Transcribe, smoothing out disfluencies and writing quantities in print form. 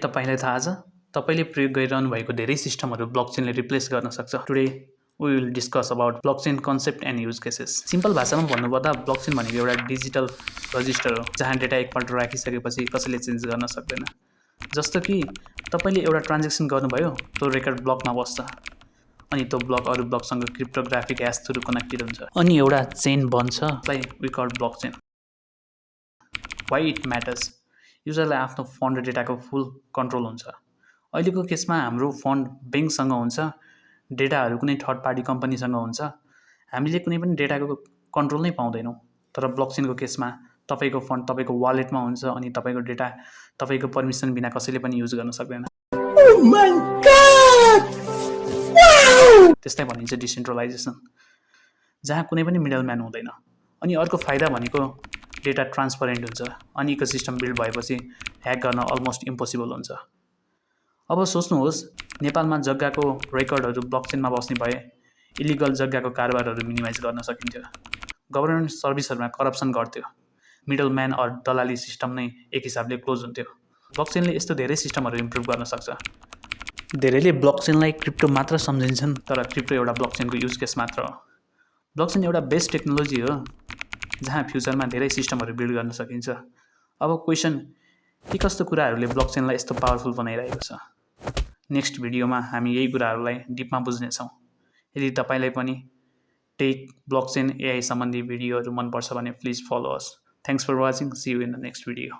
तपाईलाई थाहा छ तपाईले प्रयोग गरिरहनु भएको धेरै सिस्टमहरू ब्लकचेनले रिप्लेस गर्न सक्छ। Today we will discuss about blockchain concept and use cases. सिम्पल भाषामा भन्नुपर्दा ब्लकचेन भनेको एउटा डिजिटल रजिस्टर हो जहाँ डेटा एकपल्ट राखिसकेपछि कसैले चेन्ज गर्न सक्दैन। जस्तो कि तपाईले एउटा ट्रान्ज्याक्सन गर्नुभयो, त्यो रेकर्ड ब्लकमा बस्छ अनि त्यो ब्लक अरू ब्लकसँग क्रिप्टोग्राफिक ह्यास थ्रु कनेक्टेड हुन्छ अनि एउटा चेन बन्छ, लाई we call blockchain. Why it matters? युजरलाई आफ्नो फन्ड र डेटाको फुल कन्ट्रोल हुन्छ। अहिलेको केसमा हाम्रो फन्ड ब्याङ्कसँग हुन्छ, डेटाहरू कुनै थर्ड पार्टी कम्पनीसँग हुन्छ, हामीले कुनै पनि डेटाको कन्ट्रोल नै पाउँदैनौँ। तर ब्लकचेनको केसमा तपाईँको फन्ड तपाईँको वालेटमा हुन्छ अनि तपाईँको डेटा तपाईँको पर्मिसन बिना कसैले पनि युज गर्न सक्दैन। त्यसलाई भनिन्छ डिसेन्ट्रलाइजेसन, जहाँ कुनै पनि मिडलम्यान हुँदैन। अनि अर्को फाइदा भनेको डेटा ट्रान्सपरेन्ट हुन्छ अनि इकोसिस्टम बिल्ड भएपछि ह्याक गर्न अलमोस्ट इम्पोसिबल हुन्छ। अब सोच्नुहोस्, नेपालमा जग्गाको रेकर्डहरू ब्लकचेनमा बस्ने भए इलिगल जग्गाको कारोबारहरू मिनिमाइज गर्न सकिन्थ्यो। गभर्मेन्ट सर्भिसहरूमा करप्सन घट्थ्यो, मिडलम्यान अर दलाली सिस्टम नै एक हिसाबले क्लोज हुन्थ्यो। ब्लकचेनले यस्तो धेरै सिस्टमहरू इम्प्रुभ गर्न सक्छ। धेरैले ब्लकचेनलाई क्रिप्टो मात्र सम्झिन्छन्, तर क्रिप्टो एउटा ब्लकचेनको युज केस मात्र हो। ब्लकचेन एउटा बेस्ट टेक्नोलोजी हो जहाँ फ्युचरमा धेरै सिस्टमहरू बिल्ड गर्न सकिन्छ। अब क्वेसन, के कस्तो कुराहरूले ब्लकचेनलाई यस्तो पावरफुल बनाइरहेको छ? नेक्स्ट भिडियोमा हामी यही कुराहरूलाई डिपमा बुझ्नेछौँ। यदि तपाईँलाई पनि टेक, ब्लकचेन, एआई सम्बन्धी भिडियोहरू मनपर्छ भने please follow us. Thanks for watching. See you in the next video.